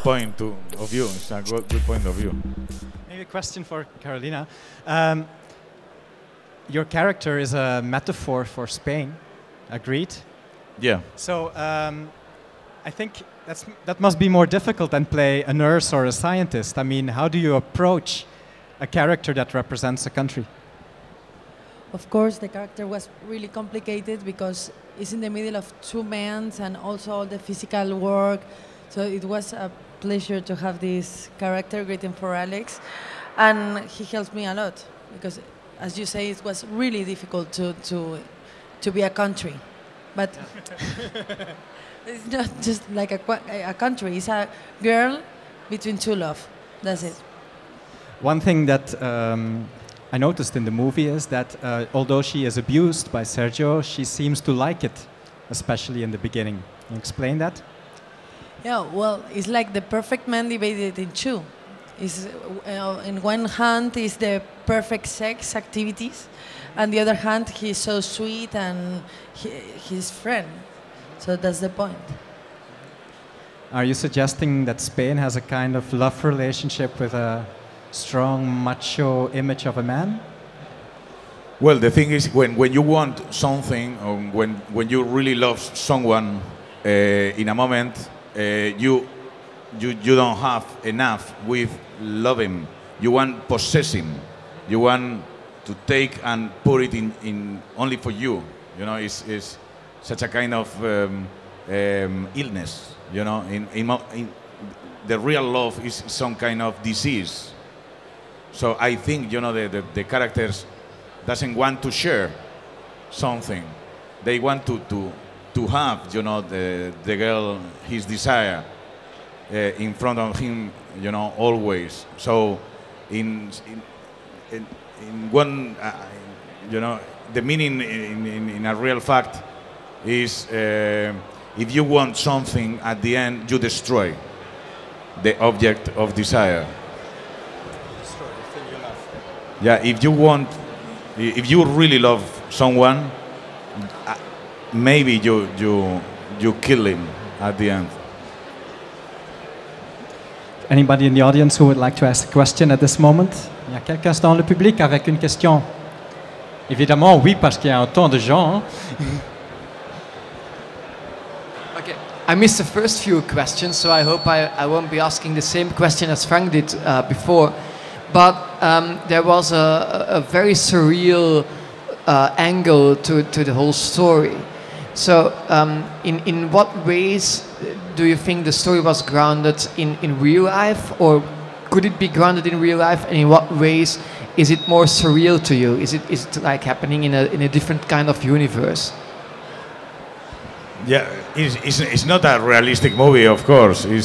point of view. It's a good point of view. Maybe a question for Carolina. Your character is a metaphor for Spain. Agreed? Yeah. So I think that must be more difficult than play a nurse or a scientist. I mean, how do you approach a character that represents a country? Of course, the character was really complicated because it's in the middle of two men and also all the physical work. So it was a pleasure to have this character written for Alex. And he helped me a lot because, as you say, it was really difficult to be a country. But it's not just like a country. It's a girl between two love. That's it. One thing that I noticed in the movie is that although she is abused by Sergio, she seems to like it, especially in the beginning. Can you explain that? Yeah, well, it's like the perfect man divided in two. Is in one hand is the perfect sex activities, and the other hand he's so sweet and his friend. So that's the point. Are you suggesting that Spain has a kind of love relationship with a strong macho image of a man? Well, the thing is, when you want something, or when you really love someone in a moment, you don't have enough with love him. You want possess him. You want to take and put it in only for you. You know, it's such a kind of illness. You know, in the real love is some kind of disease. So I think, you know, the characters doesn't want to share something. They want to have, you know, the girl, his desire in front of him, you know, always. So in one, you know, the meaning in a real fact is if you want something, at the end you destroy the object of desire. Destroy the thing you love. Yeah, if you really love someone, maybe you kill him at the end. Anybody in the audience who would like to ask a question at this moment? Il y a quelqu'un dans le public avec une question? Évidemment, oui, parce qu'il y a autant de gens. Okay, I missed the first few questions, so I hope I won't be asking the same question as Frank did before. But there was a very surreal angle to the whole story. So in what ways do you think the story was grounded in real life, or could it be grounded in real life, and in what ways is it more surreal to you? Is it like happening in a different kind of universe? Yeah, it's not a realistic movie, of course. You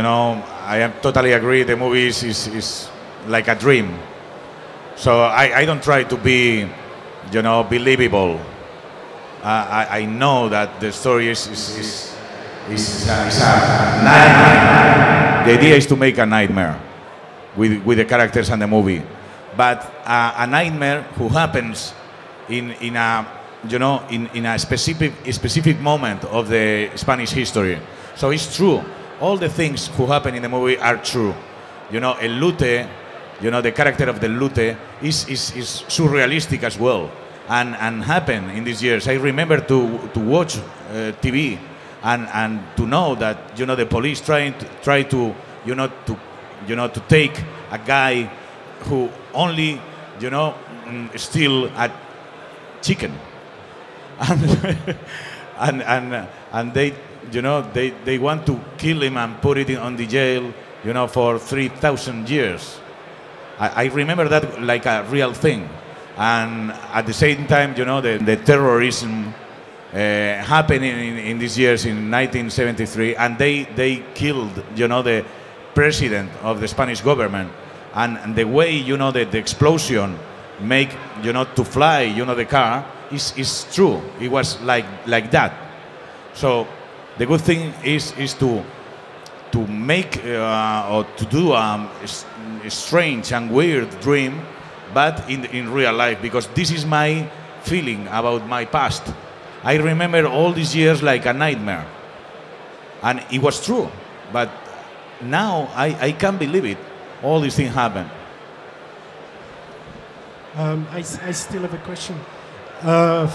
know, I am totally agree. The movie is like a dream. So I don't try to be, you know, believable. I know that the story is a nightmare. The idea is to make a nightmare with the characters and the movie, but a nightmare who happens in a, you know, in a specific moment of the Spanish history. So it's true. All the things who happen in the movie are true. You know, El Lute, you know, the character of the Lute is surrealistic as well, and happened in these years. I remember to watch TV and to know that, you know, the police try to to take a guy who only, you know, steal a chicken, and they, you know, they want to kill him and put it on the jail, you know, for 3,000 years. I remember that like a real thing. And at the same time, you know, the terrorism happened in these years in 1973, and they killed, you know, the president of the Spanish government. And the way, you know, the explosion make, you know, to fly, you know, the car is true. It was like that. So the good thing is to make or to do a strange and weird dream, but in real life, because this is my feeling about my past. I remember all these years like a nightmare. And it was true. But now I can't believe it. All these things happen. I still have a question.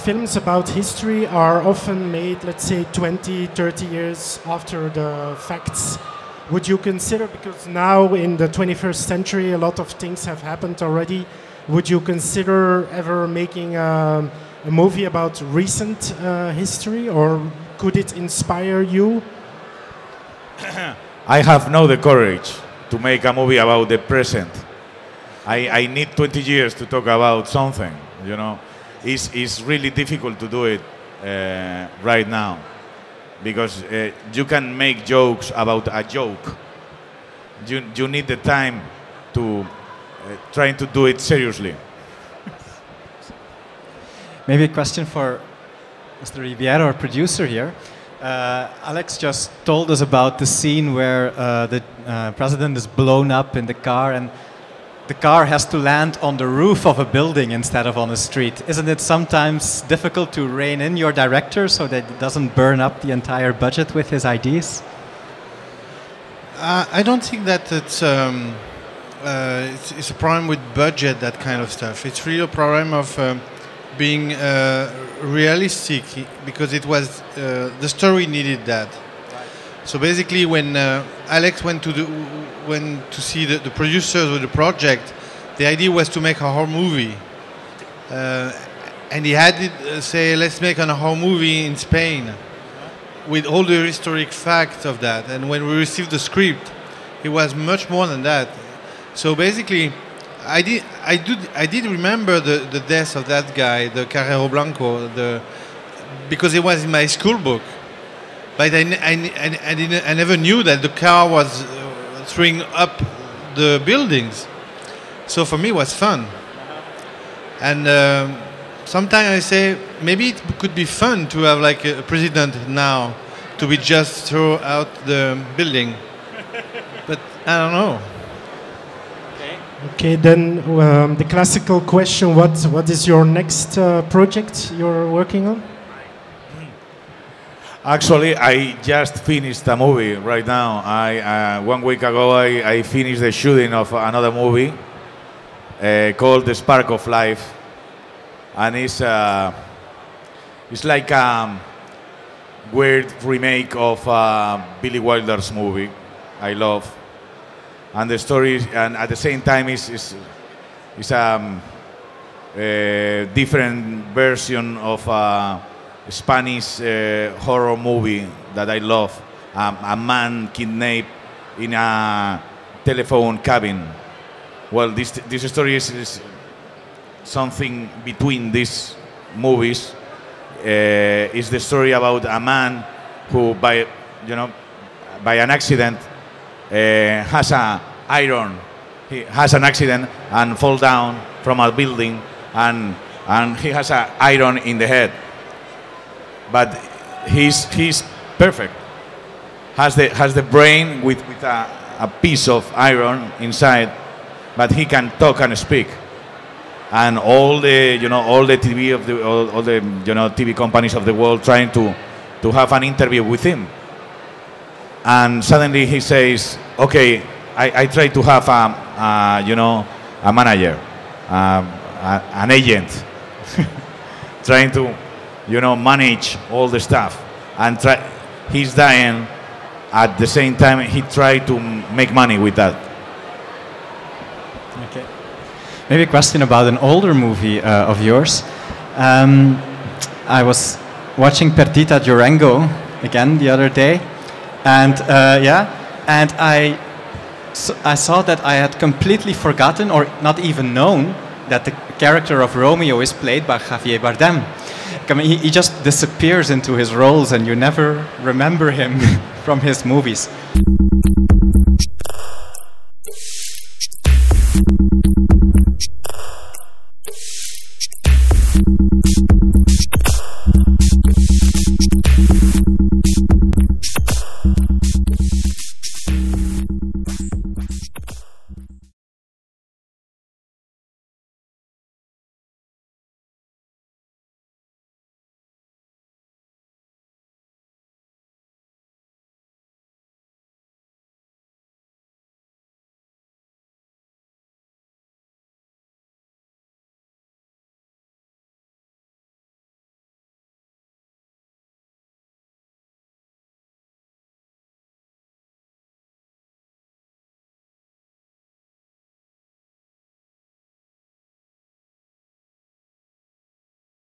Films about history are often made, let's say, 20, 30 years after the facts. Would you consider, because now in the 21st century a lot of things have happened already, would you consider ever making a movie about recent history, or could it inspire you? I have no the courage to make a movie about the present. I need 20 years to talk about something, you know. It's really difficult to do it right now, because you can make jokes about a joke. You need the time to trying to do it seriously. Maybe a question for Mr. Riviera, our producer here. Alex just told us about the scene where the president is blown up in the car and the car has to land on the roof of a building instead of on a street. Isn't it sometimes difficult to rein in your director so that it doesn't burn up the entire budget with his ideas? I don't think that it's a problem with budget, that kind of stuff. It's really a problem of being realistic, because it was the story needed that. So basically, when Alex went to see the producers of the project, the idea was to make a horror movie, and he had it say, "Let's make a horror movie in Spain," with all the historic facts of that. And when we received the script, it was much more than that. So basically, I did remember the death of that guy, the Carrero Blanco, because it was in my school book. But I never knew that the car was throwing up the buildings. So for me, it was fun. And sometimes I say, maybe it could be fun to have like a president now, to be just throw out the building. But I don't know. Okay, then the classical question, what is your next project you're working on? Actually, I just finished a movie right now. 1 week ago, I finished the shooting of another movie called The Spark of Life, and it's like a weird remake of Billy Wilder's movie. I love, and the story, and at the same time, is a different version of Spanish horror movie that I love. A man kidnapped in a telephone cabin. Well, this story is something between these movies. It's the story about a man who, by an accident, has an iron. He has an accident and falls down from a building, and he has an iron in the head. But he's perfect. Has the brain with a piece of iron inside, but he can talk and speak. And all the TV of all the TV companies of the world trying to have an interview with him. And suddenly he says, "Okay, I try to have a manager, an agent, trying to manage all the stuff, and he's dying. At the same time, he tried to make money with that." Okay. Maybe a question about an older movie of yours. I was watching Perdita Durango again the other day, and I saw that I had completely forgotten, or not even known, that the character of Romeo is played by Javier Bardem. I mean, he just disappears into his roles, and you never remember him from his movies.